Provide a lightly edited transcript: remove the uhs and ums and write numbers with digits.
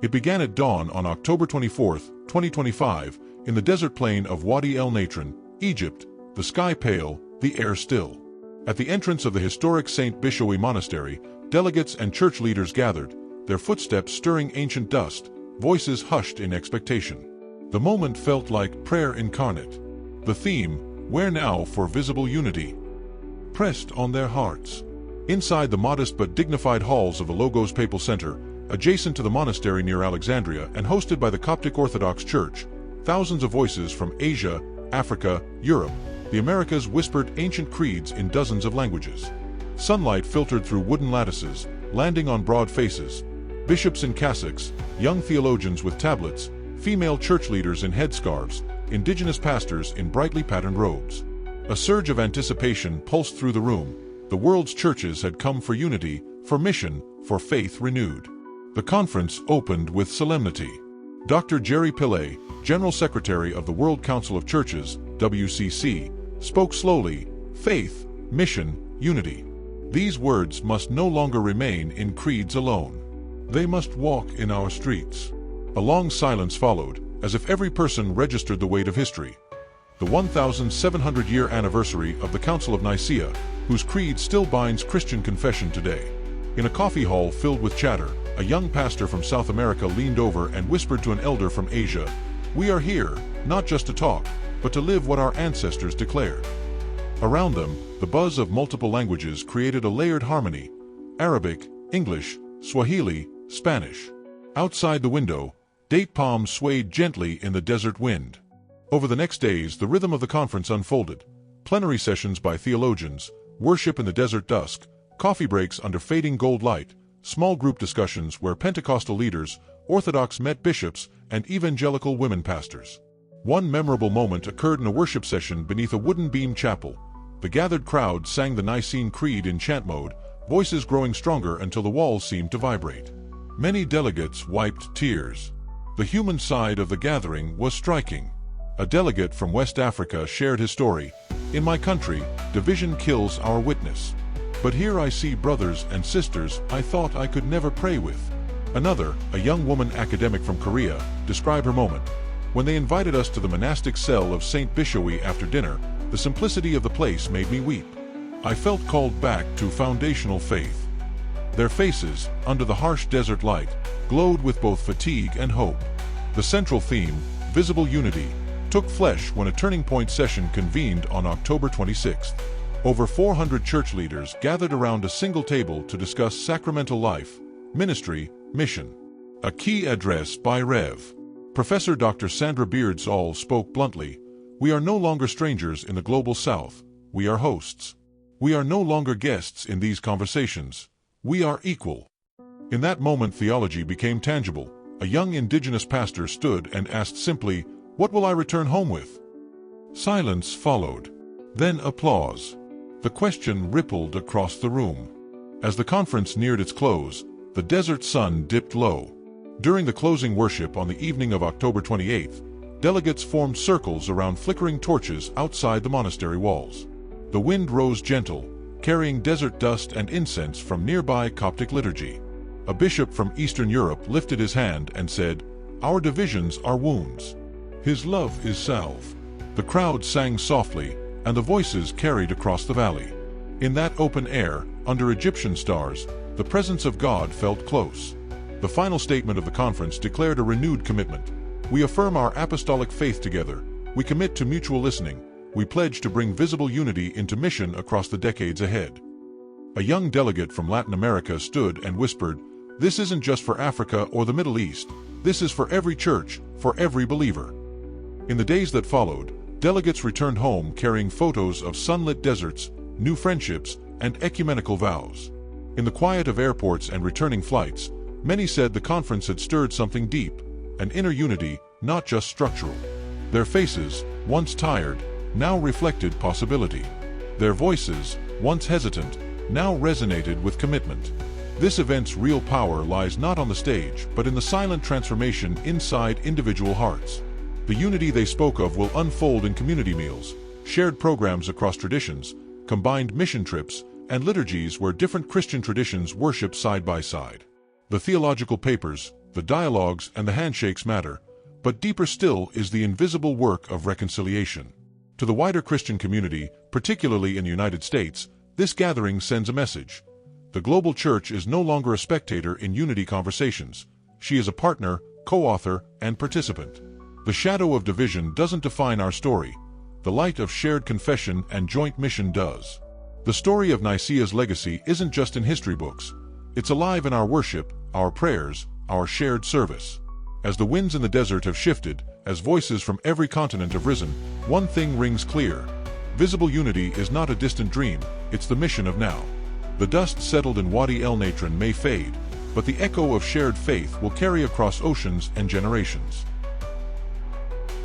It began at dawn on October 24, 2025, in the desert plain of Wadi el-Natrūn, Egypt, the sky pale, the air still. At the entrance of the historic St. Bishoy Monastery, delegates and church leaders gathered, their footsteps stirring ancient dust, voices hushed in expectation. The moment felt like prayer incarnate. The theme, "Where now for visible unity?" pressed on their hearts. Inside the modest but dignified halls of the Logos Papal Center, adjacent to the monastery near Alexandria and hosted by the Coptic Orthodox Church, thousands of voices from Asia, Africa, Europe, the Americas whispered ancient creeds in dozens of languages. Sunlight filtered through wooden lattices, landing on broad faces. Bishops in cassocks, young theologians with tablets, female church leaders in headscarves, indigenous pastors in brightly patterned robes. A surge of anticipation pulsed through the room. The world's churches had come for unity, for mission, for faith renewed. The conference opened with solemnity. Dr. Jerry Pillay, General Secretary of the World Council of Churches, WCC, spoke slowly, "Faith, mission, unity. These words must no longer remain in creeds alone. They must walk in our streets." A long silence followed, as if every person registered the weight of history. The 1,700-year anniversary of the Council of Nicaea, whose creed still binds Christian confession today. In a coffee hall filled with chatter, a young pastor from South America leaned over and whispered to an elder from Asia, "We are here, not just to talk, but to live what our ancestors declared." Around them, the buzz of multiple languages created a layered harmony: Arabic, English, Swahili, Spanish. Outside the window, date palms swayed gently in the desert wind. Over the next days, the rhythm of the conference unfolded. Plenary sessions by theologians, worship in the desert dusk, coffee breaks under fading gold light, small group discussions where Pentecostal leaders, Orthodox met bishops, and evangelical women pastors. One memorable moment occurred in a worship session beneath a wooden beam chapel. The gathered crowd sang the Nicene Creed in chant mode, voices growing stronger until the walls seemed to vibrate. Many delegates wiped tears. The human side of the gathering was striking. A delegate from West Africa shared his story. "In my country, division kills our witness. But here I see brothers and sisters I thought I could never pray with." Another, a young woman academic from Korea, described her moment. "When they invited us to the monastic cell of St. Bishoy after dinner, the simplicity of the place made me weep. I felt called back to foundational faith." Their faces, under the harsh desert light, glowed with both fatigue and hope. The central theme, visible unity, took flesh when a turning point session convened on October 26th. Over 400 church leaders gathered around a single table to discuss sacramental life, ministry, mission. A key address by Rev. Professor Dr. Sandra Beards-All spoke bluntly, "We are no longer strangers in the global south, we are hosts. We are no longer guests in these conversations, we are equal." In that moment, theology became tangible. A young indigenous pastor stood and asked simply, "What will I return home with?" Silence followed. Then applause. The question rippled across the room. As the conference neared its close, the desert sun dipped low. During the closing worship on the evening of October 28th, delegates formed circles around flickering torches outside the monastery walls. The wind rose gentle, carrying desert dust and incense from nearby Coptic liturgy. A bishop from Eastern Europe lifted his hand and said, "Our divisions are wounds. His love is salve." The crowd sang softly, and the voices carried across the valley. In that open air, under Egyptian stars, the presence of God felt close. The final statement of the conference declared a renewed commitment. "We affirm our apostolic faith together. We commit to mutual listening. We pledge to bring visible unity into mission across the decades ahead." A young delegate from Latin America stood and whispered, "This isn't just for Africa or the Middle East. This is for every church, for every believer." In the days that followed, delegates returned home carrying photos of sunlit deserts, new friendships, and ecumenical vows. In the quiet of airports and returning flights, many said the conference had stirred something deep, an inner unity, not just structural. Their faces, once tired, now reflected possibility. Their voices, once hesitant, now resonated with commitment. This event's real power lies not on the stage, but in the silent transformation inside individual hearts. The unity they spoke of will unfold in community meals, shared programs across traditions, combined mission trips, and liturgies where different Christian traditions worship side by side. The theological papers, the dialogues, and the handshakes matter, but deeper still is the invisible work of reconciliation. To the wider Christian community, particularly in the United States, this gathering sends a message. The global church is no longer a spectator in unity conversations. She is a partner, co-author, and participant. The shadow of division doesn't define our story. The light of shared confession and joint mission does. The story of Nicaea's legacy isn't just in history books. It's alive in our worship, our prayers, our shared service. As the winds in the desert have shifted, as voices from every continent have risen, one thing rings clear. Visible unity is not a distant dream, it's the mission of now. The dust settled in Wadi el-Natrūn may fade, but the echo of shared faith will carry across oceans and generations.